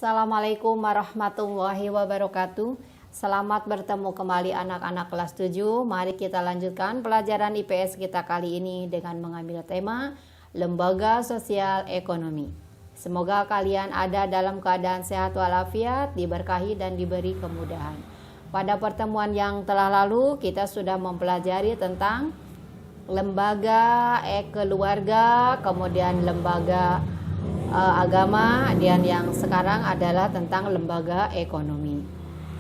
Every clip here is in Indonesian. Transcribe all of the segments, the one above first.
Assalamualaikum warahmatullahi wabarakatuh. Selamat bertemu kembali anak-anak kelas 7. Mari kita lanjutkan pelajaran IPS kita kali ini dengan mengambil tema Lembaga Sosial Ekonomi. Semoga kalian ada dalam keadaan sehat walafiat, diberkahi dan diberi kemudahan. Pada pertemuan yang telah lalu kita sudah mempelajari tentang lembaga keluarga, kemudian lembaga agama, dan yang sekarang adalah tentang lembaga ekonomi.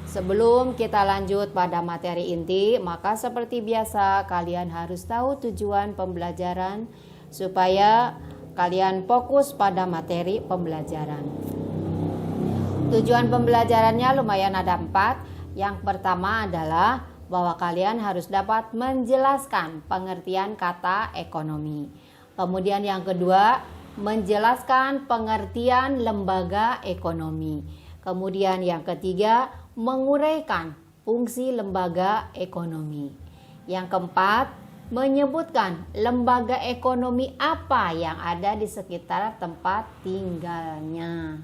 Sebelum kita lanjut pada materi inti, maka seperti biasa kalian harus tahu tujuan pembelajaran supaya kalian fokus pada materi pembelajaran. Tujuan pembelajarannya lumayan ada 4. Yang pertama adalah bahwa kalian harus dapat menjelaskan pengertian kata ekonomi. Kemudian yang kedua, menjelaskan pengertian lembaga ekonomi. Kemudian yang ketiga, menguraikan fungsi lembaga ekonomi. Yang keempat, menyebutkan lembaga ekonomi apa yang ada di sekitar tempat tinggalnya.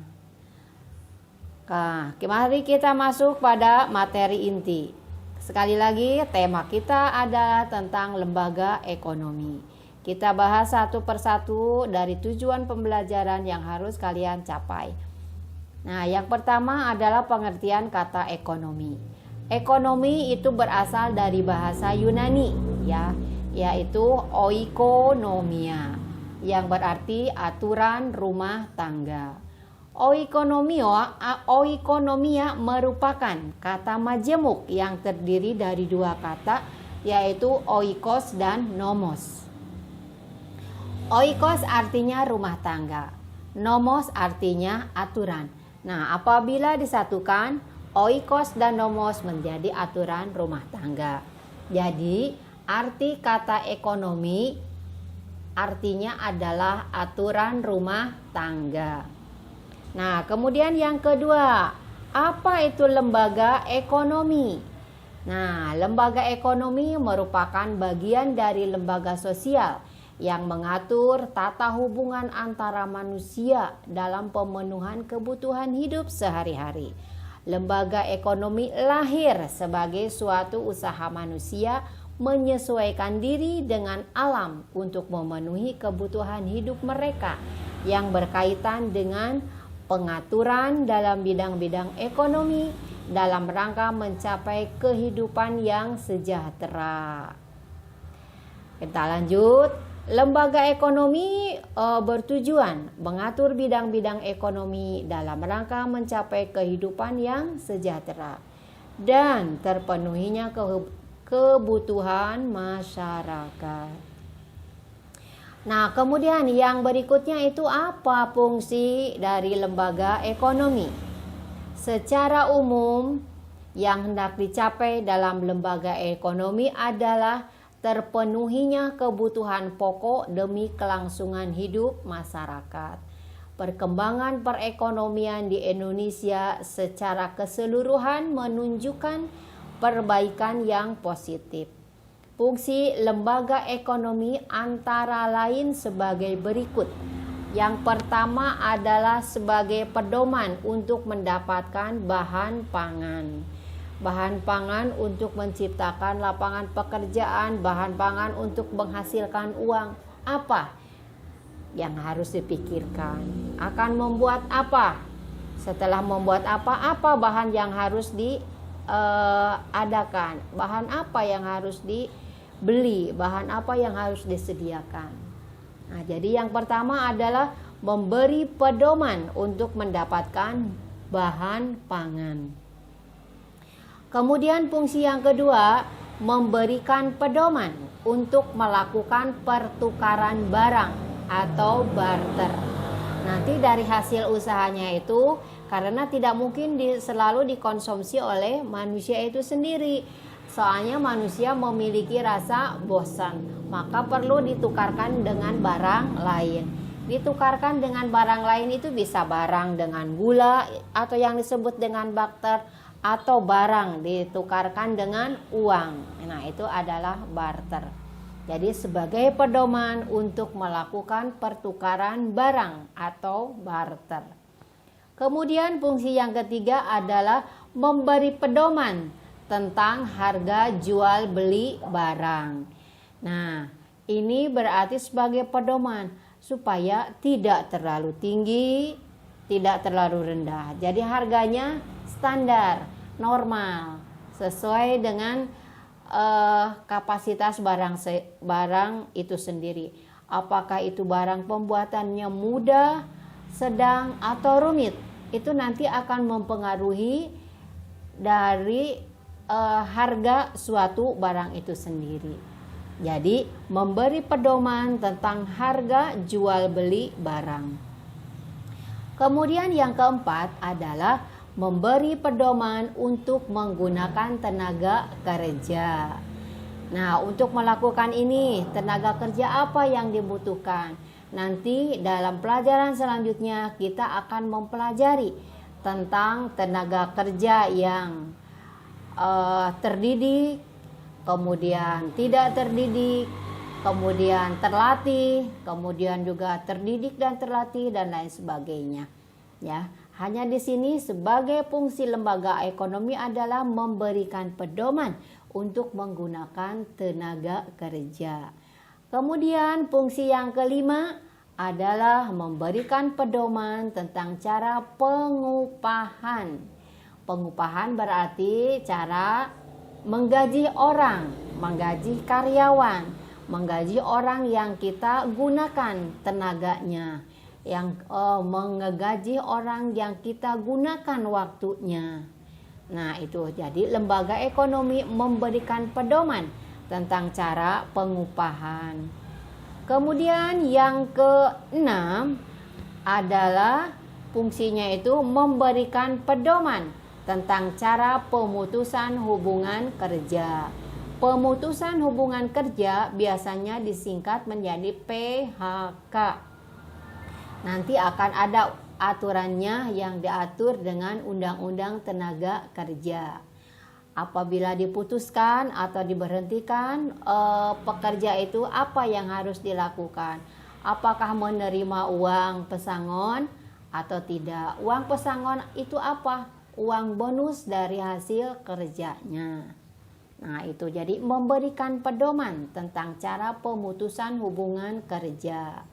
Nah, mari kita masuk pada materi inti. Sekali lagi, tema kita adalah tentang lembaga ekonomi. Kita bahas satu persatu dari tujuan pembelajaran yang harus kalian capai. Nah, yang pertama adalah pengertian kata ekonomi. Ekonomi itu berasal dari bahasa Yunani, yaitu oikonomia, yang berarti aturan rumah tangga. Oikonomia merupakan kata majemuk yang terdiri dari 2 kata, yaitu oikos dan nomos. Oikos artinya rumah tangga, nomos artinya aturan. Nah, apabila disatukan, oikos dan nomos menjadi aturan rumah tangga. Jadi, arti kata ekonomi artinya adalah aturan rumah tangga. Nah, kemudian yang kedua, apa itu lembaga ekonomi? Nah, lembaga ekonomi merupakan bagian dari lembaga sosial yang mengatur tata hubungan antara manusia dalam pemenuhan kebutuhan hidup sehari-hari. Lembaga ekonomi lahir sebagai suatu usaha manusia menyesuaikan diri dengan alam untuk memenuhi kebutuhan hidup mereka yang berkaitan dengan pengaturan dalam bidang-bidang ekonomi dalam rangka mencapai kehidupan yang sejahtera. Kita lanjut. Lembaga ekonomi bertujuan mengatur bidang-bidang ekonomi dalam rangka mencapai kehidupan yang sejahtera dan terpenuhinya kebutuhan masyarakat. Nah, kemudian yang berikutnya itu apa fungsi dari lembaga ekonomi? Secara umum, yang hendak dicapai dalam lembaga ekonomi adalah terpenuhinya kebutuhan pokok demi kelangsungan hidup masyarakat. Perkembangan perekonomian di Indonesia secara keseluruhan menunjukkan perbaikan yang positif. Fungsi lembaga ekonomi antara lain sebagai berikut. Yang pertama adalah sebagai pedoman untuk mendapatkan bahan pangan. Bahan pangan untuk menciptakan lapangan pekerjaan, bahan pangan untuk menghasilkan uang. Apa yang harus dipikirkan? Akan membuat apa? Setelah membuat apa bahan yang harus diadakan? Bahan apa yang harus dibeli? Bahan apa yang harus disediakan? Nah, jadi yang pertama adalah memberi pedoman untuk mendapatkan bahan pangan. Kemudian fungsi yang kedua, memberikan pedoman untuk melakukan pertukaran barang atau barter. Nanti dari hasil usahanya itu, karena tidak mungkin selalu dikonsumsi oleh manusia itu sendiri. Soalnya manusia memiliki rasa bosan, maka perlu ditukarkan dengan barang lain. Ditukarkan dengan barang lain itu bisa barang dengan gula atau yang disebut dengan barter, atau barang ditukarkan dengan uang. Nah, itu adalah barter. Jadi sebagai pedoman untuk melakukan pertukaran barang atau barter. Kemudian fungsi yang ketiga adalah memberi pedoman tentang harga jual beli barang. Nah, ini berarti sebagai pedoman supaya tidak terlalu tinggi, tidak terlalu rendah. Jadi harganya standar, normal, sesuai dengan kapasitas barang itu sendiri. Apakah itu barang pembuatannya mudah, sedang, atau rumit? Itu nanti akan mempengaruhi dari harga suatu barang itu sendiri. Jadi memberi pedoman tentang harga jual beli barang. Kemudian yang keempat adalah memberi pedoman untuk menggunakan tenaga kerja. Nah, untuk melakukan ini, tenaga kerja apa yang dibutuhkan? Nanti dalam pelajaran selanjutnya kita akan mempelajari tentang tenaga kerja yang terdidik, kemudian tidak terdidik, kemudian terlatih, kemudian juga terdidik dan terlatih dan lain sebagainya. Ya, hanya di sini sebagai fungsi lembaga ekonomi adalah memberikan pedoman untuk menggunakan tenaga kerja. Kemudian fungsi yang kelima adalah memberikan pedoman tentang cara pengupahan. Pengupahan berarti cara menggaji orang, menggaji karyawan, menggaji orang yang kita gunakan tenaganya, yang menggaji orang yang kita gunakan waktunya. Nah, itu jadi lembaga ekonomi memberikan pedoman tentang cara pengupahan. Kemudian yang keenam adalah fungsinya itu memberikan pedoman tentang cara pemutusan hubungan kerja. Pemutusan hubungan kerja biasanya disingkat menjadi PHK. Nanti akan ada aturannya yang diatur dengan Undang-Undang Tenaga Kerja. Apabila diputuskan atau diberhentikan pekerja itu apa yang harus dilakukan? Apakah menerima uang pesangon atau tidak? Uang pesangon itu apa? Uang bonus dari hasil kerjanya. Nah, itu jadi memberikan pedoman tentang cara pemutusan hubungan kerja.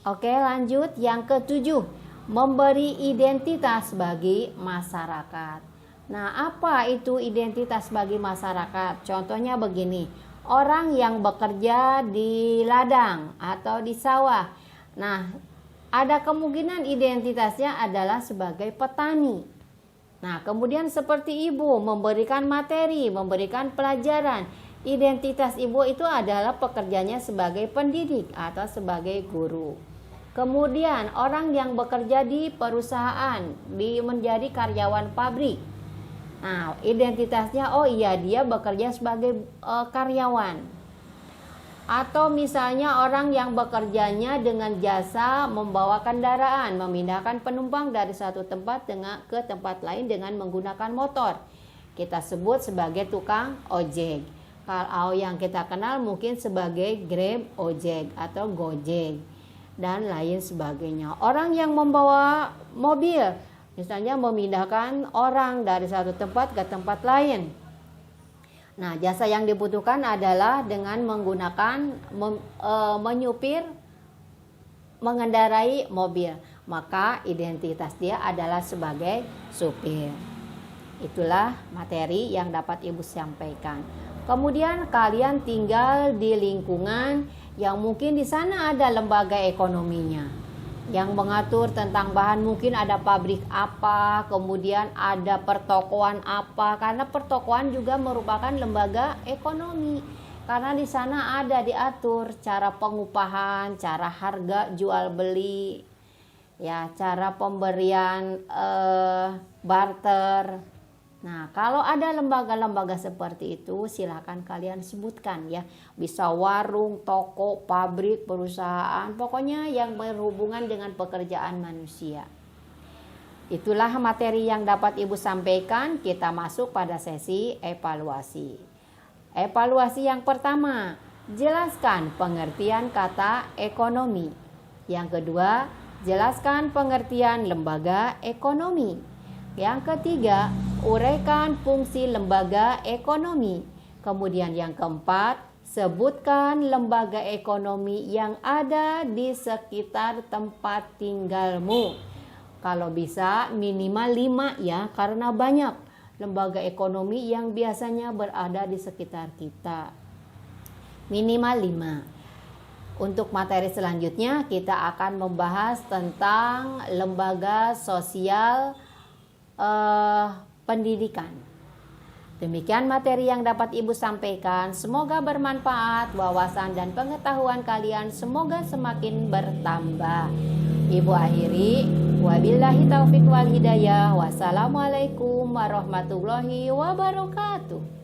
Oke, lanjut yang ketujuh, memberi identitas bagi masyarakat. Nah, apa itu identitas bagi masyarakat? Contohnya begini, orang yang bekerja di ladang atau di sawah. Nah, ada kemungkinan identitasnya adalah sebagai petani. Nah, kemudian seperti ibu memberikan materi, memberikan pelajaran. Identitas ibu itu adalah pekerjanya sebagai pendidik atau sebagai guru. Kemudian orang yang bekerja di perusahaan, menjadi karyawan pabrik. Nah, identitasnya oh iya dia bekerja sebagai karyawan. Atau misalnya orang yang bekerjanya dengan jasa membawa kendaraan, memindahkan penumpang dari satu tempat ke tempat lain dengan menggunakan motor. Kita sebut sebagai tukang ojek. Kalau yang kita kenal mungkin sebagai Grab ojek atau Gojek dan lain sebagainya. Orang yang membawa mobil, misalnya memindahkan orang dari satu tempat ke tempat lain. Nah, jasa yang dibutuhkan adalah dengan menggunakan menyupir, mengendarai mobil. Maka identitas dia adalah sebagai supir. Itulah materi yang dapat Ibu sampaikan. Kemudian kalian tinggal di lingkungan yang mungkin di sana ada lembaga ekonominya yang mengatur tentang bahan, mungkin ada pabrik apa, kemudian ada pertokoan apa, karena pertokoan juga merupakan lembaga ekonomi. Karena di sana ada diatur cara pengupahan, cara harga jual beli, ya, cara pemberian barter. Nah, kalau ada lembaga-lembaga seperti itu, silakan kalian sebutkan ya. Bisa warung, toko, pabrik, perusahaan, pokoknya yang berhubungan dengan pekerjaan manusia. Itulah materi yang dapat Ibu sampaikan. Kita masuk pada sesi evaluasi. Evaluasi yang pertama, jelaskan pengertian kata ekonomi. Yang kedua, Jelaskan pengertian lembaga ekonomi. Yang ketiga, uraikan fungsi lembaga ekonomi. Kemudian yang keempat, sebutkan lembaga ekonomi yang ada di sekitar tempat tinggalmu. Kalau bisa minimal 5 ya, karena banyak lembaga ekonomi yang biasanya berada di sekitar kita. Minimal 5. Untuk materi selanjutnya kita akan membahas tentang lembaga sosial pendidikan. Demikian materi yang dapat Ibu sampaikan. Semoga bermanfaat, wawasan dan pengetahuan kalian semoga semakin bertambah. Ibu akhiri, wabillahi taufiq wal hidayah. Wassalamualaikum warahmatullahi wabarakatuh.